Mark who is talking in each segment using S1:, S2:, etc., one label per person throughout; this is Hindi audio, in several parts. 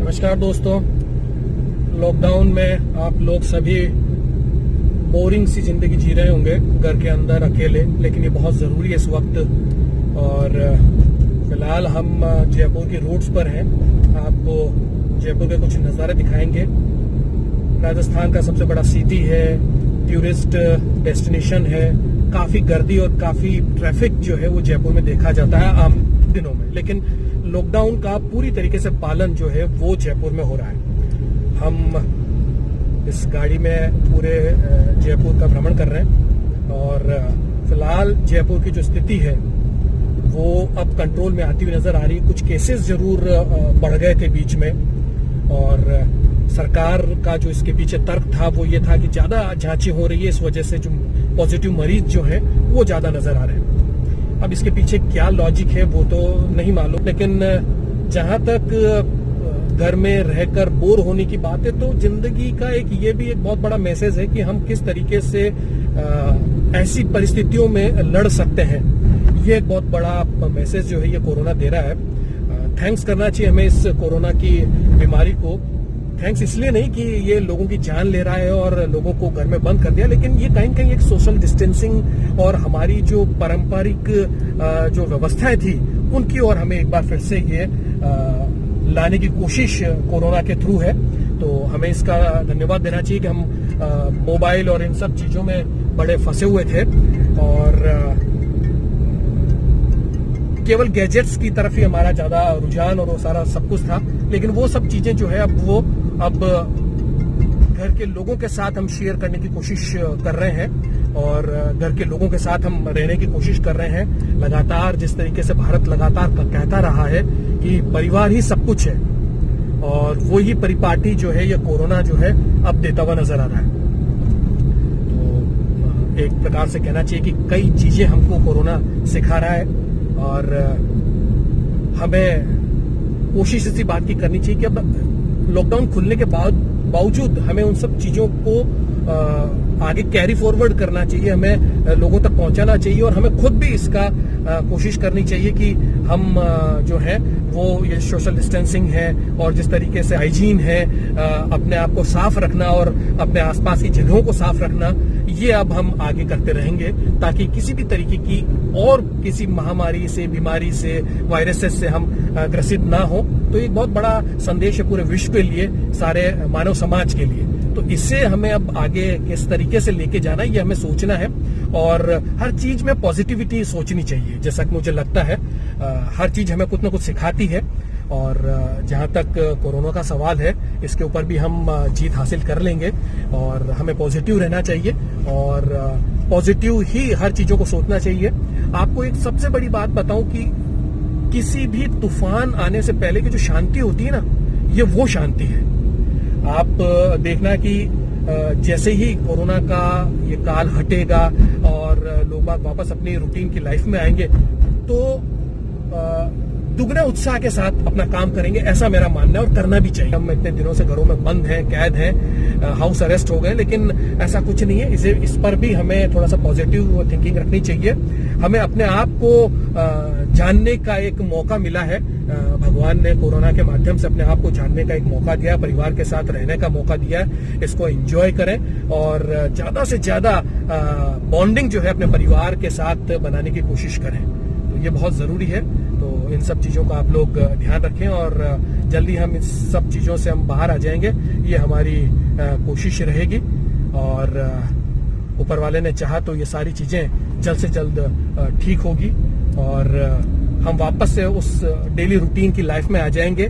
S1: नमस्कार दोस्तों। लॉकडाउन में आप लोग सभी बोरिंग सी जिंदगी जी रहे होंगे घर के अंदर अकेले, लेकिन ये बहुत ज़रूरी है इस वक्त। और फिलहाल हम जयपुर की रूट्स पर हैं। आपको जयपुर के कुछ नज़ारे दिखाएंगे। राजस्थान का सबसे बड़ा सिटी है, टूरिस्ट डेस्टिनेशन है। काफ़ी गर्दी और काफ़ी ट्रैफिक जो है वो जयपुर में देखा जाता है आम दिनों में, लेकिन लॉकडाउन का पूरी तरीके से पालन जो है वो जयपुर में हो रहा है। हम इस गाड़ी में पूरे जयपुर का भ्रमण कर रहे हैं और फिलहाल जयपुर की जो स्थिति है वो अब कंट्रोल में आती हुई नजर आ रही है। कुछ केसेस जरूर बढ़ गए थे बीच में और सरकार का जो इसके पीछे तर्क था वो ये था कि ज्यादा जांचें हो रही है, इस वजह से जो पॉजिटिव मरीज जो है वो ज्यादा नजर आ रहे हैं। अब इसके पीछे क्या लॉजिक है वो तो नहीं मालूम, लेकिन जहां तक घर में रहकर बोर होने की बात है तो जिंदगी का ये भी एक बहुत बड़ा मैसेज है कि हम किस तरीके से ऐसी परिस्थितियों में लड़ सकते हैं। ये एक बहुत बड़ा मैसेज जो है ये कोरोना दे रहा है। थैंक्स करना चाहिए हमें इस कोरोना की बीमारी को। थैंक्स इसलिए नहीं कि ये लोगों की जान ले रहा है और लोगों को घर में बंद कर दिया, लेकिन ये कहीं कहीं एक सोशल डिस्टेंसिंग और हमारी जो पारंपरिक जो व्यवस्थाएं थी उनकी ओर हमें एक बार फिर से ये लाने की कोशिश कोरोना के थ्रू है। तो हमें इसका धन्यवाद देना चाहिए कि हम मोबाइल और इन सब चीजों में बड़े फंसे हुए थे और केवल गैजेट्स की तरफ ही हमारा ज्यादा रुझान और वो सारा सब कुछ था, लेकिन वो सब चीजें जो है अब घर के लोगों के साथ हम शेयर करने की कोशिश कर रहे हैं और घर के लोगों के साथ हम रहने की कोशिश कर रहे हैं। लगातार जिस तरीके से भारत लगातार कहता रहा है कि परिवार ही सब कुछ है और वो ही परिपाटी जो है ये कोरोना जो है अब देता हुआ नजर आ रहा है। तो एक प्रकार से कहना चाहिए कि कई चीजें हमको कोरोना सिखा रहा है और हमें कोशिश इसी बात की करनी चाहिए कि अब लॉकडाउन खुलने के बावजूद हमें उन सब चीजों को आगे कैरी फॉरवर्ड करना चाहिए, हमें लोगों तक पहुंचाना चाहिए और हमें खुद भी इसका कोशिश करनी चाहिए कि हम जो है वो ये सोशल डिस्टेंसिंग है और जिस तरीके से हाइजीन है, अपने आप को साफ रखना और अपने आसपास की जगहों को साफ रखना, ये अब हम आगे करते रहेंगे ताकि किसी भी तरीके की और किसी महामारी से, बीमारी से, वायरसेस से हम ग्रसित ना हो। तो एक बहुत बड़ा संदेश है पूरे विश्व के लिए, सारे मानव समाज के लिए। तो इससे हमें अब आगे किस तरीके से लेके जाना है ये हमें सोचना है और हर चीज में पॉजिटिविटी सोचनी चाहिए। जैसा कि मुझे लगता है हर चीज हमें कुछ न कुछ सिखाती है और जहां तक कोरोना का सवाल है इसके ऊपर भी हम जीत हासिल कर लेंगे और हमें पॉजिटिव रहना चाहिए और पॉजिटिव ही हर चीजों को सोचना चाहिए। आपको एक सबसे बड़ी बात बताऊं कि किसी भी तूफान आने से पहले की जो शांति होती है ना, ये वो शांति है। आप देखना कि जैसे ही कोरोना का ये काल हटेगा और लोग वापस अपनी रूटीन की लाइफ में आएंगे तो दुगने उत्साह के साथ अपना काम करेंगे, ऐसा मेरा मानना है और करना भी चाहिए। हम इतने दिनों से घरों में बंद हैं, कैद हैं, हाउस अरेस्ट हो गए, लेकिन ऐसा कुछ नहीं है। इस पर भी हमें थोड़ा सा पॉजिटिव थिंकिंग रखनी चाहिए। हमें अपने आप को जानने का एक मौका मिला है। भगवान ने कोरोना के माध्यम से अपने आप को जानने का एक मौका दिया, परिवार के साथ रहने का मौका दिया है। इसको एंजॉय करें और ज्यादा से ज्यादा बॉन्डिंग जो है अपने परिवार के साथ बनाने की कोशिश करें। तो ये बहुत जरूरी है। तो इन सब चीजों का आप लोग ध्यान रखें और जल्दी हम इस सब चीजों से हम बाहर आ जाएंगे, ये हमारी कोशिश रहेगी और ऊपर वाले ने चाहा तो ये सारी चीजें जल्द से जल्द ठीक होगी और हम वापस से उस डेली रूटीन की लाइफ में आ जाएंगे।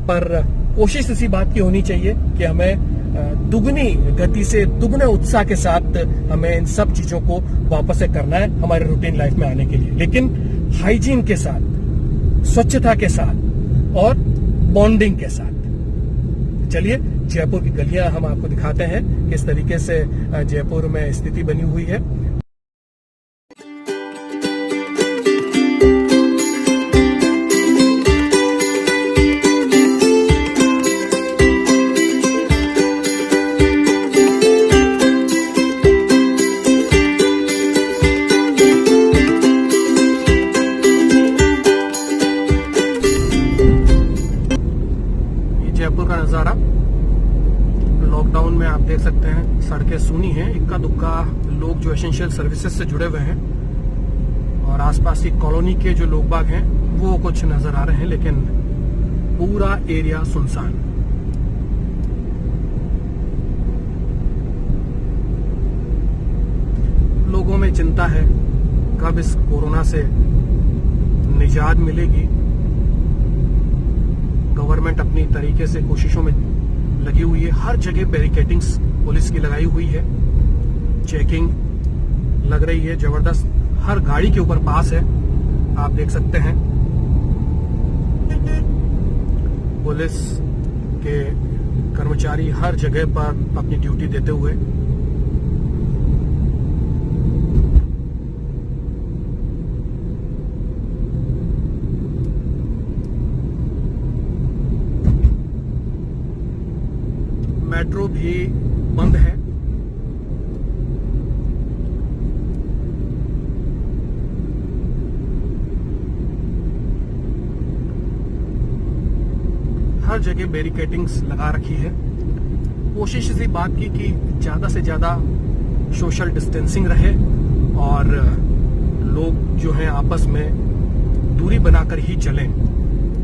S1: पर कोशिश इसी बात की होनी चाहिए कि हमें दुगनी गति से, दुगने उत्साह के साथ हमें इन सब चीजों को वापस से करना है हमारे रूटीन लाइफ में आने के लिए, लेकिन हाइजीन के साथ, स्वच्छता के साथ और बॉन्डिंग के साथ। चलिए जयपुर की गलियां हम आपको दिखाते हैं किस तरीके से जयपुर में स्थिति बनी हुई है। जयपुर का नज़ारा। लॉकडाउन में आप देख सकते हैं सड़कें सूनी हैं, इक्का दुक्का लोग जो एसेंशियल सर्विसेज से जुड़े हुए हैं और आसपास की कॉलोनी के जो लोग बाग हैं वो कुछ नजर आ रहे हैं, लेकिन पूरा एरिया सुनसान। लोगों में चिंता है कब इस कोरोना से निजात मिलेगी। गवर्नमेंट अपनी तरीके से कोशिशों में लगी हुई है, हर जगह बैरिकेडिंग्स पुलिस की लगाई हुई है, चेकिंग लग रही है जबरदस्त, हर गाड़ी के ऊपर पास है, आप देख सकते हैं। पुलिस के कर्मचारी हर जगह पर अपनी ड्यूटी देते हुए। मेट्रो भी बंद है। हर जगह बैरिकेडिंग्स लगा रखी है। कोशिश इसी बात की कि ज्यादा से ज्यादा सोशल डिस्टेंसिंग रहे और लोग जो हैं आपस में दूरी बनाकर ही चलें।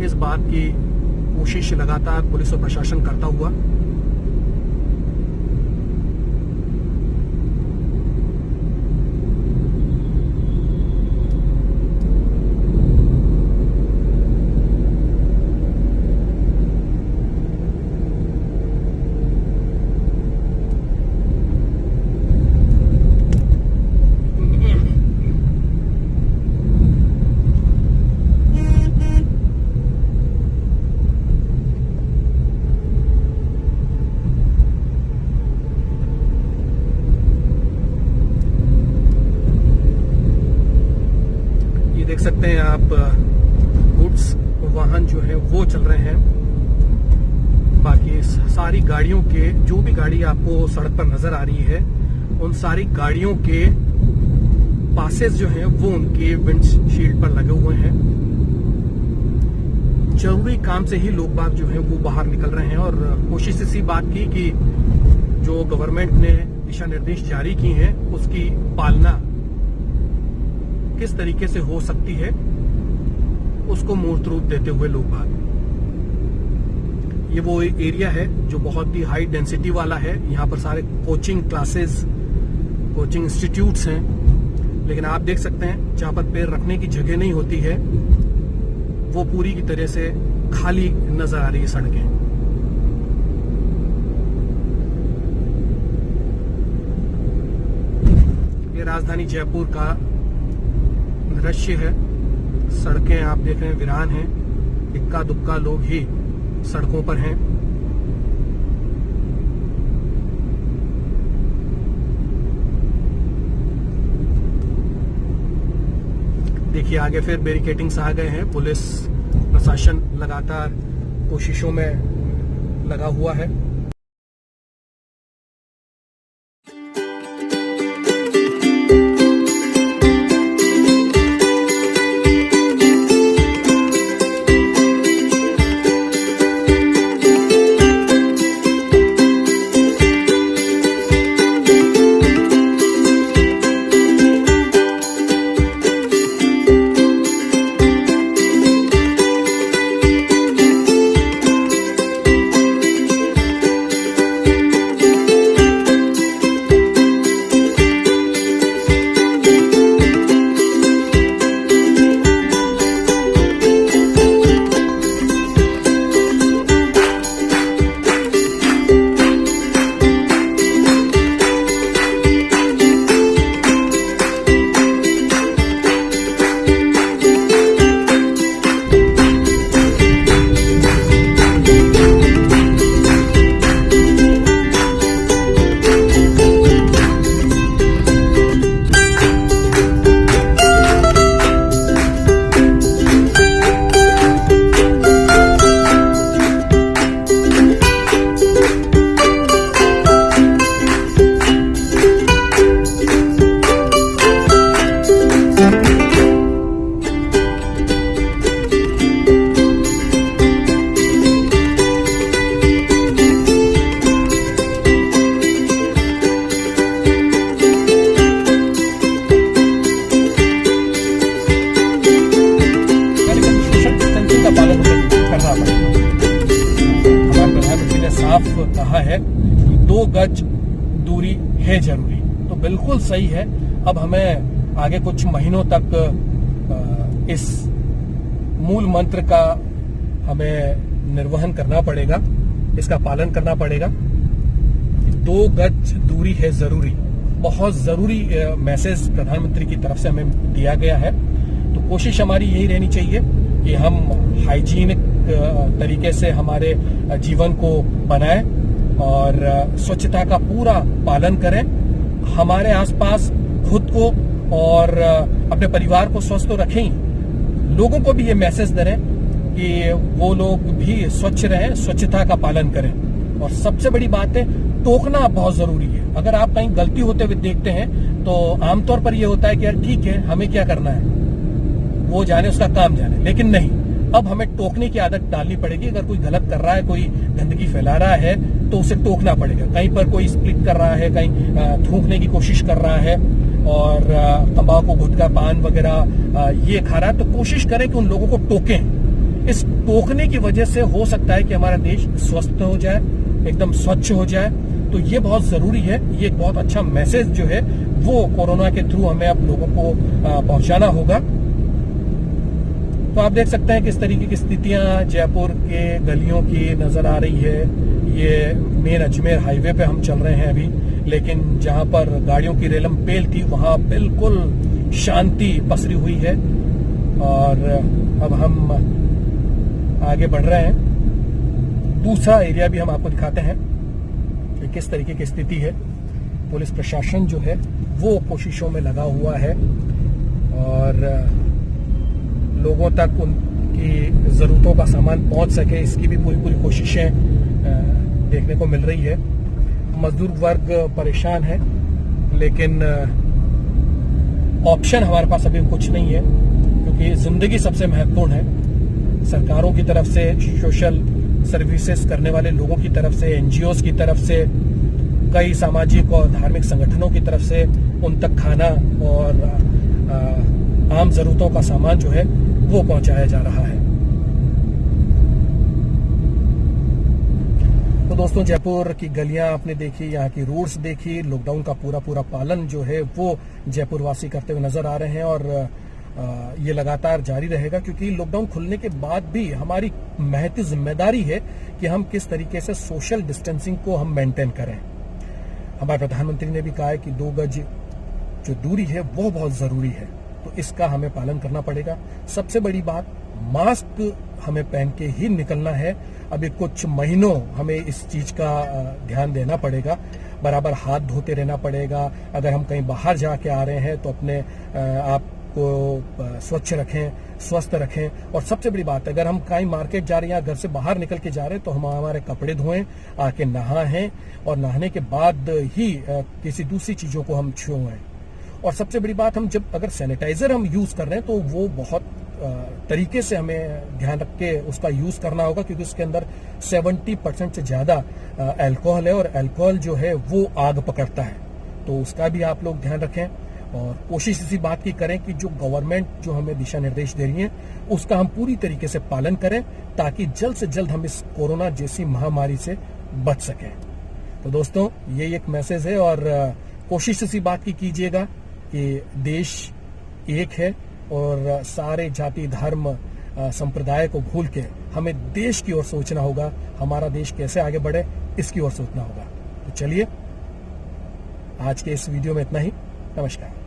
S1: इस बात की कोशिश लगातार पुलिस और प्रशासन करता हुआ। देख सकते हैं आप गुड्स वाहन जो है वो चल रहे हैं। बाकी सारी गाड़ियों के, जो भी गाड़ी आपको सड़क पर नजर आ रही है, उन सारी गाड़ियों के पासेस जो हैं वो उनके विंडशील्ड पर लगे हुए हैं। जरूरी काम से ही लोग बाग जो हैं वो बाहर निकल रहे हैं और कोशिश इसी बात की कि जो गवर्नमेंट ने दिशा निर्देश जारी की हैं उसकी पालना किस तरीके से हो सकती है उसको मूर्त रूप देते हुए लोग बाग। ये वो एरिया है जो बहुत ही हाई डेंसिटी वाला है। यहाँ पर सारे कोचिंग क्लासेस, कोचिंग इंस्टीट्यूट्स हैं, लेकिन आप देख सकते हैं जहां पर पैर रखने की जगह नहीं होती है वो पूरी की तरह से खाली नजर आ रही है सड़कें। ये राजधानी जयपुर का दृश्य है। सड़कें आप देख रहे हैं वीरान हैं, इक्का दुक्का लोग ही सड़कों पर हैं। देखिए आगे फिर बैरिकेडिंग्स आ गए हैं। पुलिस प्रशासन लगातार कोशिशों में लगा हुआ है। साफ कहा है कि 2 गज दूरी है जरूरी, तो बिल्कुल सही है। अब हमें आगे कुछ महीनों तक इस मूल मंत्र का हमें निर्वहन करना पड़ेगा, इसका पालन करना पड़ेगा। 2 गज दूरी है जरूरी, बहुत जरूरी मैसेज प्रधानमंत्री की तरफ से हमें दिया गया है। तो कोशिश हमारी यही रहनी चाहिए कि हम हाइजीनिक तरीके से हमारे जीवन को बनाएं और स्वच्छता का पूरा पालन करें। हमारे आसपास खुद को और अपने परिवार को स्वस्थ तो रखें ही, लोगों को भी ये मैसेज दें कि वो लोग भी स्वच्छ रहें, स्वच्छता का पालन करें। और सबसे बड़ी बात है, टोकना बहुत जरूरी है। अगर आप कहीं गलती होते हुए देखते हैं तो आमतौर पर ये होता है कि यार ठीक है, हमें क्या करना है, वो जाने, उसका काम जाने। लेकिन नहीं, अब हमें टोकने की आदत डालनी पड़ेगी। अगर कोई गलत कर रहा है, कोई गंदगी फैला रहा है, तो उसे टोकना पड़ेगा। कहीं पर कोई स्प्लिट कर रहा है, कहीं थूकने की कोशिश कर रहा है और तंबाकू, गुटखा, पान वगैरह ये खा रहा है, तो कोशिश करें कि उन लोगों को टोकें। इस टोकने की वजह से हो सकता है कि हमारा देश स्वस्थ हो जाए, एकदम स्वच्छ हो जाए। तो ये बहुत जरूरी है। ये एक बहुत अच्छा मैसेज जो है वो कोरोना के थ्रू हमें अब लोगों को पहुंचाना होगा। तो आप देख सकते हैं किस तरीके की स्थितियां जयपुर के गलियों की नजर आ रही है। ये मेन अजमेर हाईवे पे हम चल रहे हैं अभी, लेकिन जहां पर गाड़ियों की रेलम पेल थी वहां बिल्कुल शांति पसरी हुई है। और अब हम आगे बढ़ रहे हैं। दूसरा एरिया भी हम आपको दिखाते हैं कि किस तरीके की स्थिति है। पुलिस प्रशासन जो है वो कोशिशों में लगा हुआ है और लोगों तक उनकी जरूरतों का सामान पहुंच सके, इसकी भी पूरी कोशिशें देखने को मिल रही है। मजदूर वर्ग परेशान है, लेकिन ऑप्शन हमारे पास अभी कुछ नहीं है, क्योंकि जिंदगी सबसे महत्वपूर्ण है। सरकारों की तरफ से, सोशल सर्विसेज करने वाले लोगों की तरफ से, एनजीओज की तरफ से, कई सामाजिक और धार्मिक संगठनों की तरफ से उन तक खाना और आम जरूरतों का सामान जो है वो पहुंचाया जा रहा है। तो दोस्तों, जयपुर की गलियां आपने देखी, यहाँ की रोड्स देखी। लॉकडाउन का पूरा पालन जो है वो जयपुर वासी करते हुए नजर आ रहे हैं और ये लगातार जारी रहेगा, क्योंकि लॉकडाउन खुलने के बाद भी हमारी महती जिम्मेदारी है कि हम किस तरीके से सोशल डिस्टेंसिंग को हम मेंटेन करें। हमारे प्रधानमंत्री ने भी कहा है कि 2 गज जो दूरी है वो बहुत जरूरी है, तो इसका हमें पालन करना पड़ेगा। सबसे बड़ी बात, मास्क हमें पहन के ही निकलना है। अभी कुछ महीनों हमें इस चीज का ध्यान देना पड़ेगा। बराबर हाथ धोते रहना पड़ेगा। अगर हम कहीं बाहर जाके आ रहे हैं तो अपने आप को स्वच्छ रखें, स्वस्थ रखें। और सबसे बड़ी बात, अगर हम कहीं मार्केट जा रहे हैं या घर से बाहर निकल के जा रहे हैं तो हम हमारे कपड़े धोएं, आके नहाएं और नहाने के बाद ही किसी दूसरी चीजों को हम छुएं। और सबसे बड़ी बात, हम जब अगर सैनिटाइजर हम यूज कर रहे हैं तो वो बहुत तरीके से हमें ध्यान रख के उसका यूज करना होगा, क्योंकि उसके अंदर 70% से ज्यादा अल्कोहल है और अल्कोहल जो है वो आग पकड़ता है। तो उसका भी आप लोग ध्यान रखें और कोशिश इसी बात की करें कि जो गवर्नमेंट जो हमें दिशा निर्देश दे रही है उसका हम पूरी तरीके से पालन करें, ताकि जल्द से जल्द हम इस कोरोना जैसी महामारी से बच सकें। तो दोस्तों, ये एक मैसेज है और कोशिश इसी बात की कीजिएगा कि देश एक है और सारे जाति, धर्म, संप्रदाय को भूल के हमें देश की ओर सोचना होगा। हमारा देश कैसे आगे बढ़े इसकी ओर सोचना होगा। तो चलिए, आज के इस वीडियो में इतना ही। नमस्कार।